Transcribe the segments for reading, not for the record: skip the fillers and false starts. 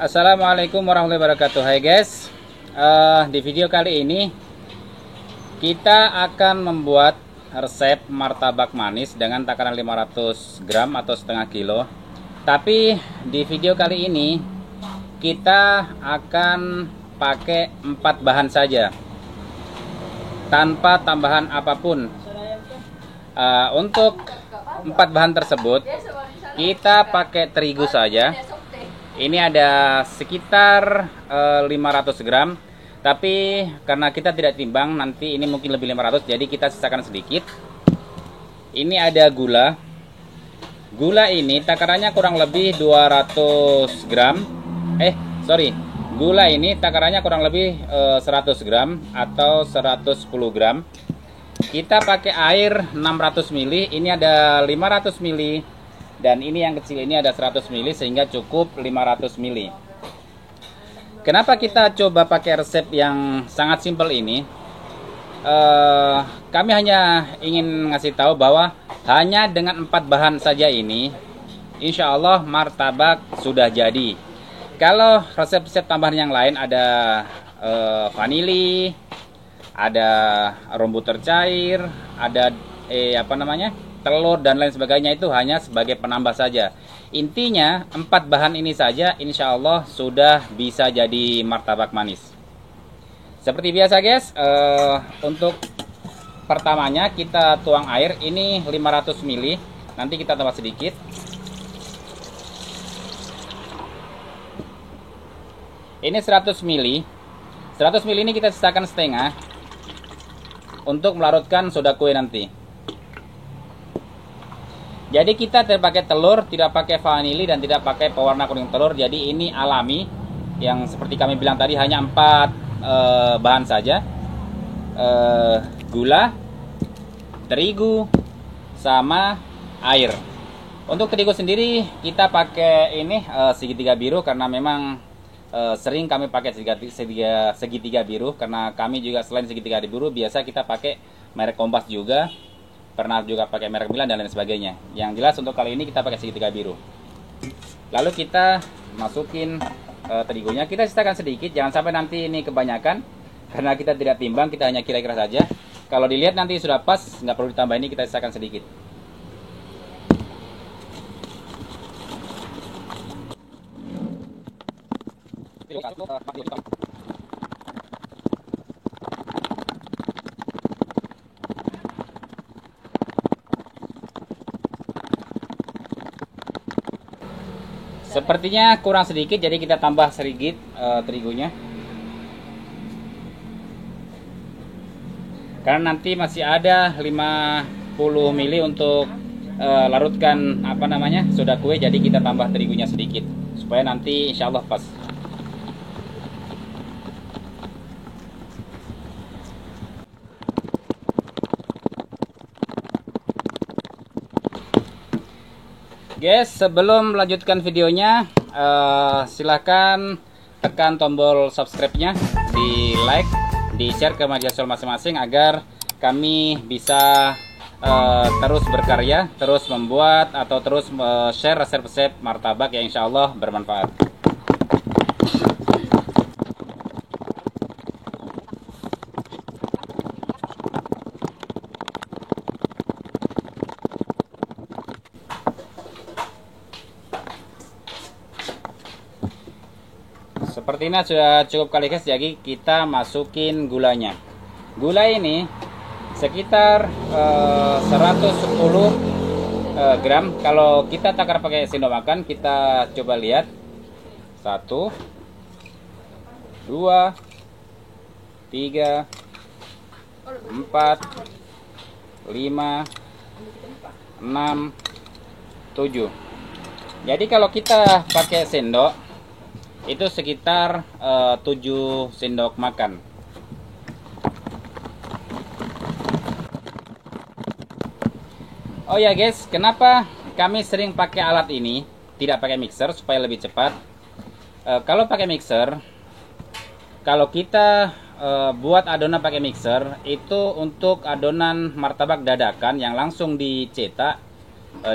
Assalamualaikum warahmatullahi wabarakatuh. Hai guys, di video kali ini kita akan membuat resep martabak manis dengan takaran 500 gram atau setengah kilo. Tapi di video kali ini kita akan pakai 4 bahan saja tanpa tambahan apapun. Untuk 4 bahan tersebut kita pakai terigu saja. Ini ada sekitar 500 gram, tapi karena kita tidak timbang, nanti ini mungkin lebih 500, jadi kita sisakan sedikit. Ini ada gula. Gula ini takarannya kurang lebih 200 gram. Gula ini takarannya kurang lebih 100 gram atau 110 gram. Kita pakai air 600 ml, ini ada 500 ml. Dan ini yang kecil ini ada 100 ml, sehingga cukup 500 ml. Kenapa kita coba pakai resep yang sangat simpel ini? Kami hanya ingin ngasih tahu bahwa hanya dengan 4 bahan saja ini, insya Allah martabak sudah jadi. Kalau resep-resep tambahan yang lain ada vanili, ada rumput cair, ada telur dan lain sebagainya, itu hanya sebagai penambah saja. Intinya 4 bahan ini saja insya Allah sudah bisa jadi martabak manis. Seperti biasa guys, untuk pertamanya kita tuang air, ini 500 ml, nanti kita tambah sedikit. Ini 100 ml. 100 ml ini kita sisakan setengah untuk melarutkan soda kue nanti. Jadi kita tidak pakai telur, tidak pakai vanili, dan tidak pakai pewarna kuning telur. Jadi ini alami, yang seperti kami bilang tadi hanya 4 bahan saja. Gula, terigu, sama air. Untuk terigu sendiri kita pakai ini segitiga biru, karena memang sering kami pakai segitiga biru, karena kami juga selain segitiga biru biasa kita pakai merek Kompas juga. Pernah juga pakai merek Milan dan lain sebagainya. Yang jelas untuk kali ini kita pakai segitiga biru. Lalu kita masukin terigunya. Kita sisakan sedikit, jangan sampai nanti ini kebanyakan, karena kita tidak timbang, kita hanya kira-kira saja. Kalau dilihat nanti sudah pas, nggak perlu ditambah, ini kita sisakan sedikit. Sepertinya kurang sedikit, jadi kita tambah sedikit terigunya. Karena nanti masih ada 50 ml untuk larutkan soda kue, jadi kita tambah terigunya sedikit supaya nanti insya Allah pas. Guys, sebelum melanjutkan videonya, silahkan tekan tombol subscribe-nya, di like, di share ke media sosial masing-masing, agar kami bisa terus berkarya, terus membuat atau terus share resep-resep martabak yang insya Allah bermanfaat. Seperti ini sudah cukup kali guys, jadi kita masukin gulanya. Gula ini sekitar 110 gram. Kalau kita takar pakai sendok makan, kita coba lihat. 1, 2, 3, 4, 5, 6, 7. Jadi kalau kita pakai sendok itu sekitar 7 sendok makan. Oh ya guys, kenapa kami sering pakai alat ini, tidak pakai mixer, supaya lebih cepat. Kalau pakai mixer, kalau kita buat adonan pakai mixer, itu untuk adonan martabak dadakan yang langsung dicetak,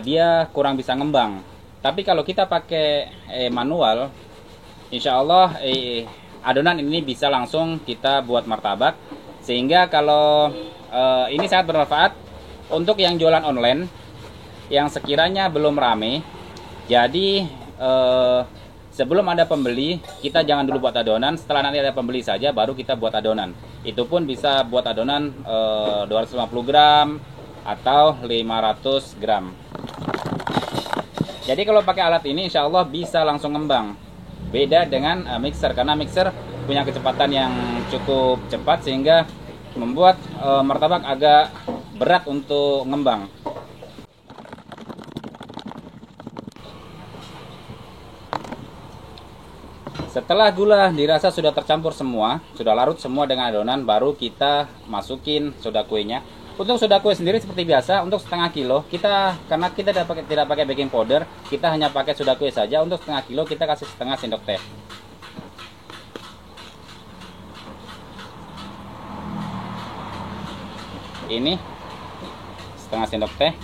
dia kurang bisa ngembang. Tapi kalau kita pakai manual, insya Allah adonan ini bisa langsung kita buat martabak. Sehingga kalau ini sangat bermanfaat untuk yang jualan online yang sekiranya belum rame. Jadi sebelum ada pembeli, kita jangan dulu buat adonan. Setelah nanti ada pembeli saja, baru kita buat adonan. Itu pun bisa buat adonan 250 gram atau 500 gram. Jadi kalau pakai alat ini, insya Allah bisa langsung ngembang. Beda dengan mixer, karena mixer punya kecepatan yang cukup cepat sehingga membuat martabak agak berat untuk ngembang. Setelah gula dirasa sudah tercampur semua, sudah larut semua dengan adonan, baru kita masukin soda kuenya. Untuk soda kue sendiri seperti biasa, untuk setengah kilo karena kita tidak pakai baking powder, kita hanya pakai soda kue saja. Untuk setengah kilo kita kasih setengah sendok teh. Ini setengah sendok teh.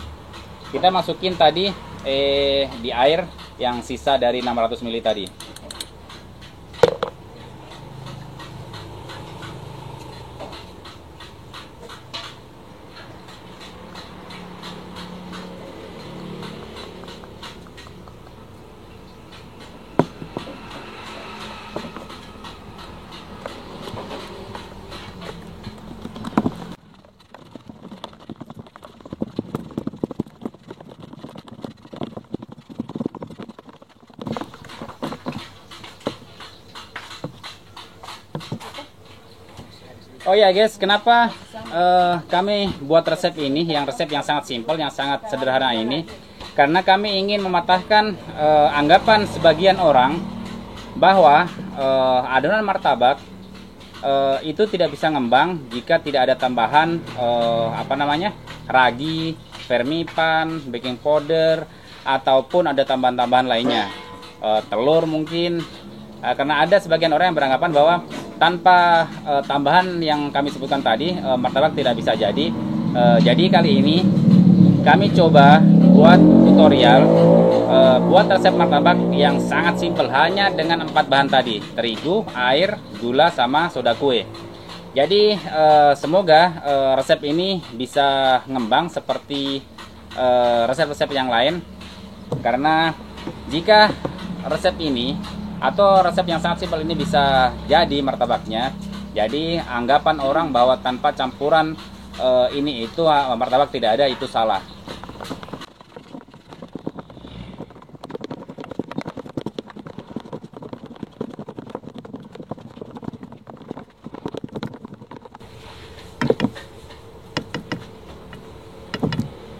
Kita masukin tadi di air yang sisa dari 600 ml tadi. Oh ya guys, kenapa kami buat resep ini, resep yang sangat simpel, yang sangat sederhana ini? Karena kami ingin mematahkan anggapan sebagian orang bahwa adonan martabak itu tidak bisa ngembang jika tidak ada tambahan ragi, vermipan, baking powder, ataupun ada tambahan-tambahan lainnya, telur mungkin. Karena ada sebagian orang yang beranggapan bahwa tanpa tambahan yang kami sebutkan tadi, martabak tidak bisa jadi. Jadi kali ini kami coba buat tutorial, buat resep martabak yang sangat simpel, hanya dengan 4 bahan tadi: terigu, air, gula, sama soda kue. Jadi semoga resep ini bisa ngembang seperti resep-resep yang lain. Karena jika resep ini atau resep yang sangat simpel ini bisa jadi martabaknya, jadi anggapan orang bahwa tanpa campuran ini itu martabak tidak ada, itu salah.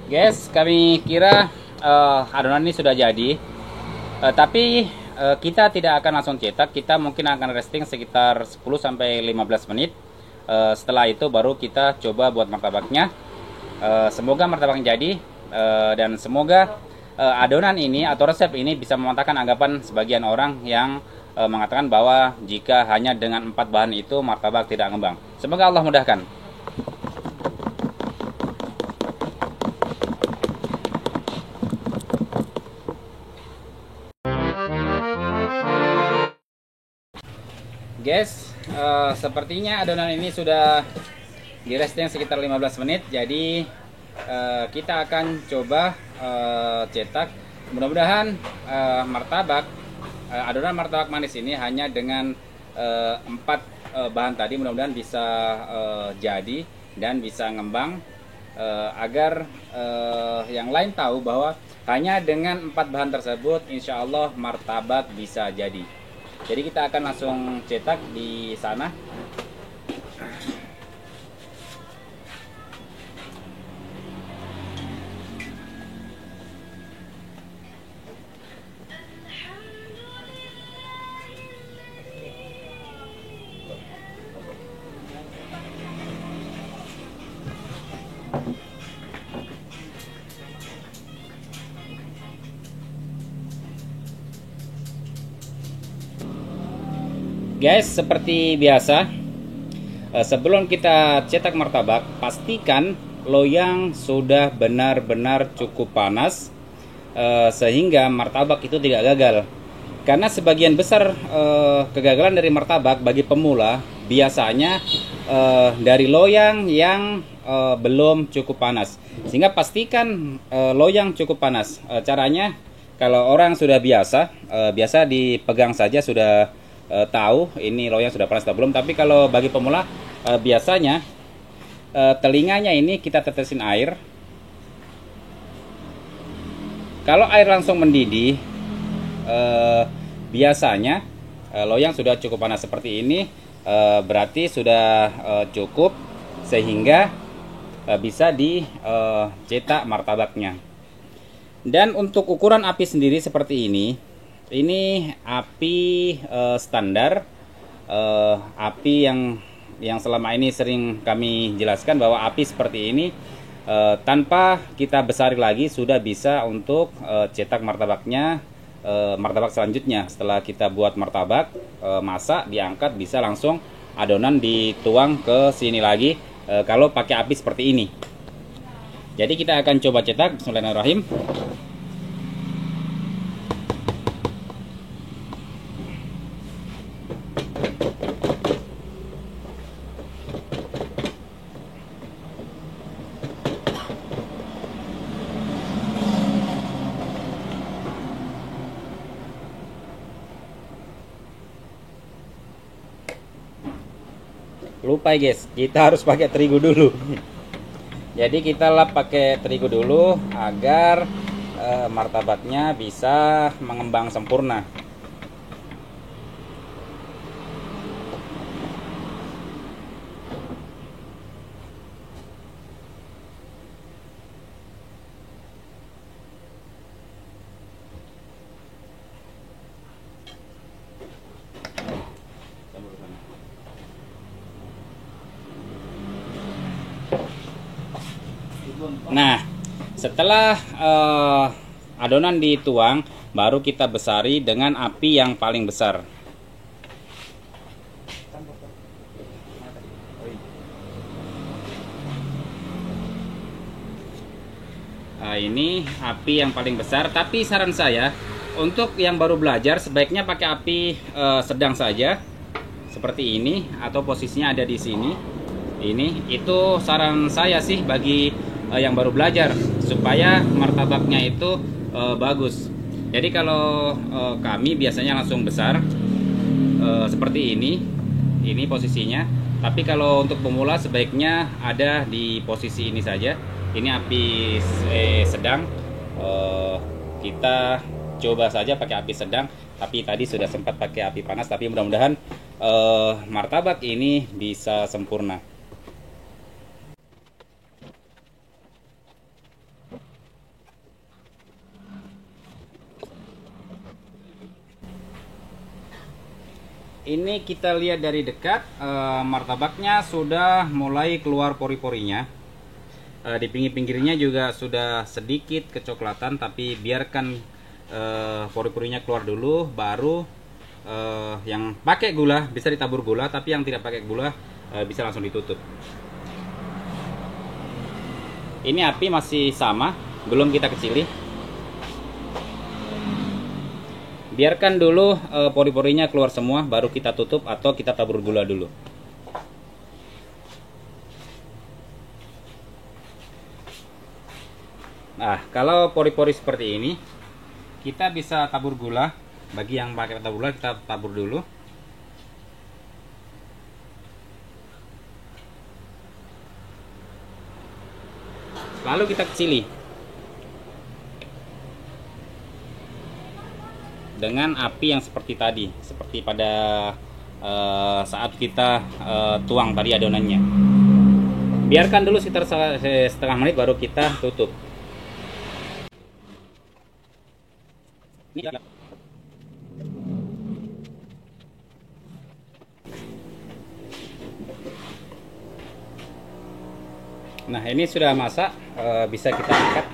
Guys, kami kira adonan ini sudah jadi, tapi kita tidak akan langsung cetak. Kita mungkin akan resting sekitar 10-15 menit. Setelah itu baru kita coba buat martabaknya. Semoga martabaknya jadi, dan semoga adonan ini atau resep ini bisa mematahkan anggapan sebagian orang yang mengatakan bahwa jika hanya dengan 4 bahan itu martabak tidak ngembang. Semoga Allah mudahkan. Guys, sepertinya adonan ini sudah di resting sekitar 15 menit. Jadi kita akan coba cetak. Mudah-mudahan adonan martabak manis ini hanya dengan 4 bahan tadi, mudah-mudahan bisa jadi dan bisa ngembang, agar yang lain tahu bahwa hanya dengan 4 bahan tersebut insya Allah martabak bisa jadi. Jadi kita akan langsung cetak di sana. Guys, seperti biasa, sebelum kita cetak martabak, pastikan loyang sudah benar-benar cukup panas, sehingga martabak itu tidak gagal. Karena sebagian besar kegagalan dari martabak bagi pemula biasanya dari loyang yang belum cukup panas. Sehingga pastikan loyang cukup panas. Caranya kalau orang sudah biasa, biasa dipegang saja sudah tahu ini loyang sudah panas atau belum. Tapi kalau bagi pemula biasanya telinganya ini kita tetesin air. Kalau air langsung mendidih, biasanya loyang sudah cukup panas seperti ini, berarti sudah cukup sehingga bisa dicetak martabaknya. Dan untuk ukuran api sendiri seperti ini api standar, api yang selama ini sering kami jelaskan bahwa api seperti ini tanpa kita besari lagi sudah bisa untuk cetak martabaknya. Martabak selanjutnya setelah kita buat martabak, masak, diangkat, bisa langsung adonan dituang ke sini lagi kalau pakai api seperti ini. Jadi kita akan coba cetak. Bismillahirrahmanirrahim. Lupa guys, kita harus pakai terigu dulu. Jadi kita lap pakai terigu dulu agar martabaknya bisa mengembang sempurna. Nah, setelah adonan dituang, baru kita besari dengan api yang paling besar. Nah, ini api yang paling besar. Tapi saran saya untuk yang baru belajar sebaiknya pakai api sedang saja, seperti ini, atau posisinya ada di sini. Ini itu saran saya sih bagi yang baru belajar supaya martabaknya itu bagus. Jadi kalau kami biasanya langsung besar seperti ini posisinya. Tapi kalau untuk pemula sebaiknya ada di posisi ini saja. Ini api sedang. Kita coba saja pakai api sedang. Tapi tadi sudah sempat pakai api panas. Tapi mudah-mudahan martabak ini bisa sempurna. Ini kita lihat dari dekat, martabaknya sudah mulai keluar pori-porinya. Di pinggir-pinggirnya juga sudah sedikit kecoklatan, tapi biarkan pori-porinya keluar dulu, baru yang pakai gula bisa ditabur gula, tapi yang tidak pakai gula bisa langsung ditutup. Ini api masih sama, belum kita kecili. Biarkan dulu pori-porinya keluar semua, baru kita tutup atau kita tabur gula dulu. Nah, kalau pori-pori seperti ini, kita bisa tabur gula. Bagi yang pakai tabur gula, kita tabur dulu. Lalu kita kecili dengan api yang seperti tadi, seperti pada saat kita tuang tadi adonannya. Biarkan dulu sekitar setengah menit baru kita tutup. Nah, ini sudah masak, bisa kita angkat.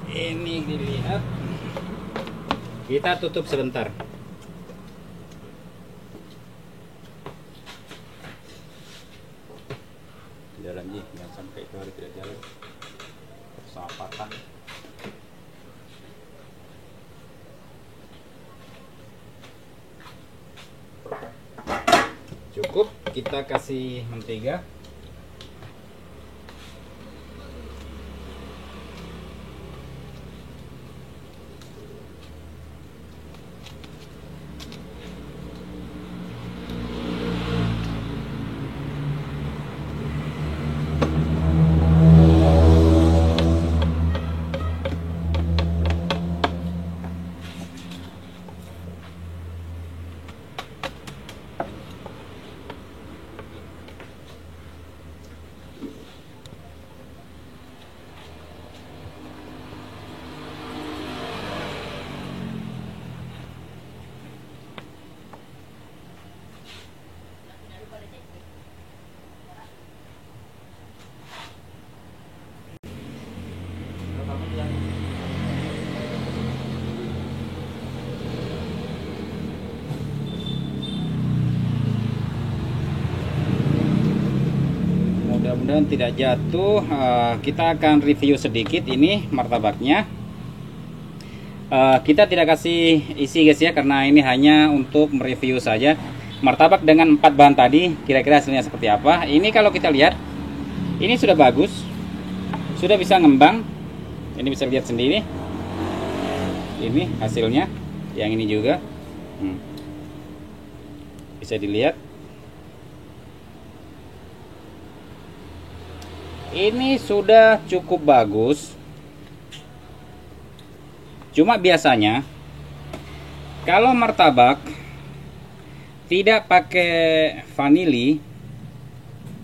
Ini dilihat. Kita tutup sebentar. Jalan ji, jangan sampai itu hari tidak jalan. Sama patah. Cukup, kita kasih mentega. Mudah-mudahan tidak jatuh. Kita akan review sedikit ini martabaknya. Kita tidak kasih isi guys ya, karena ini hanya untuk mereview saja. Martabak dengan 4 bahan tadi kira-kira hasilnya seperti apa. Ini kalau kita lihat, ini sudah bagus, sudah bisa ngembang. Ini bisa lihat sendiri. Ini hasilnya, yang ini juga bisa dilihat. Ini sudah cukup bagus. Cuma biasanya kalau martabak tidak pakai vanili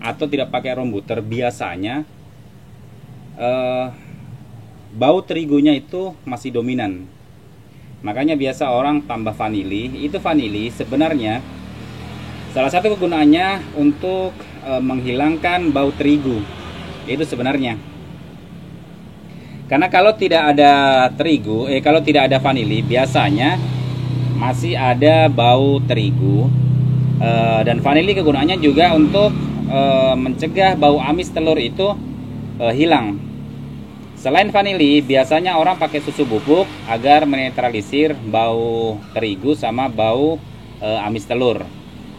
atau tidak pakai rombuter, biasanya bau terigunya itu masih dominan. Makanya biasa orang tambah vanili. Itu vanili sebenarnya salah satu kegunaannya untuk menghilangkan bau terigu. Itu sebenarnya. Karena kalau tidak ada terigu, kalau tidak ada vanili, biasanya masih ada bau terigu. Dan vanili kegunaannya juga untuk mencegah bau amis telur itu hilang. Selain vanili, biasanya orang pakai susu bubuk agar menetralisir bau terigu sama bau amis telur.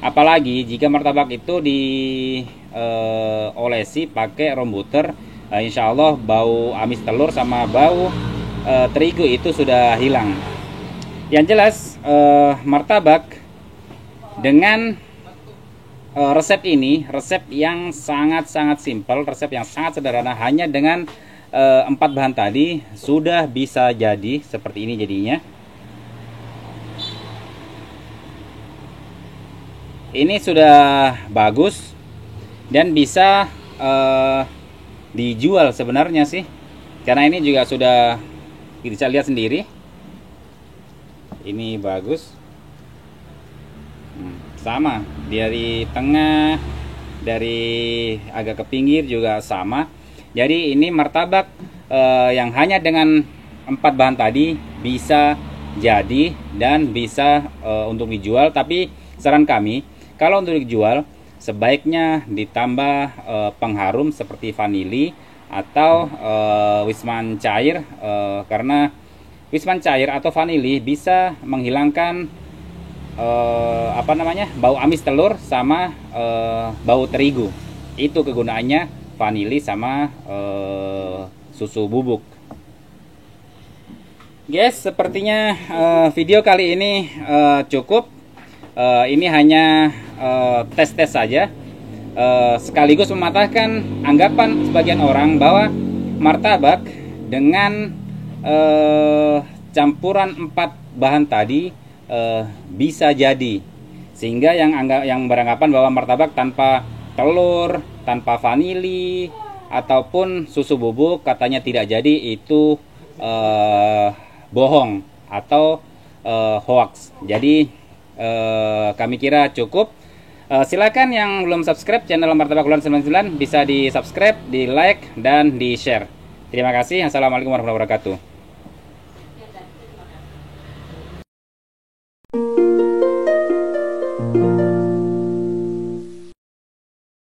Apalagi jika martabak itu diolesi pakai rombuter, insya Allah bau amis telur sama bau terigu itu sudah hilang. Yang jelas martabak dengan resep ini, resep yang sangat-sangat simpel, resep yang sangat sederhana, hanya dengan 4 bahan tadi sudah bisa jadi seperti ini jadinya. Ini sudah bagus dan bisa dijual sebenarnya sih, karena ini juga sudah bisa lihat sendiri. Ini bagus, sama dari tengah, dari agak ke pinggir juga sama. Jadi ini martabak yang hanya dengan 4 bahan tadi bisa jadi dan bisa untuk dijual. Tapi saran kami, kalau untuk dijual sebaiknya ditambah pengharum seperti vanili atau wisman cair, karena wisman cair atau vanili bisa menghilangkan bau amis telur sama bau terigu. Itu kegunaannya vanili sama susu bubuk. Guys, sepertinya video kali ini cukup. Ini hanya tes-tes saja, sekaligus mematahkan anggapan sebagian orang bahwa martabak dengan campuran 4 bahan tadi bisa jadi, sehingga yang beranggapan bahwa martabak tanpa telur, tanpa vanili ataupun susu bubuk katanya tidak jadi, itu bohong atau hoax. Jadi kami kira cukup. Silakan yang belum subscribe channel Martabak Ulan 99 bisa di subscribe, di like, dan di share. Terima kasih. Assalamualaikum warahmatullahi wabarakatuh.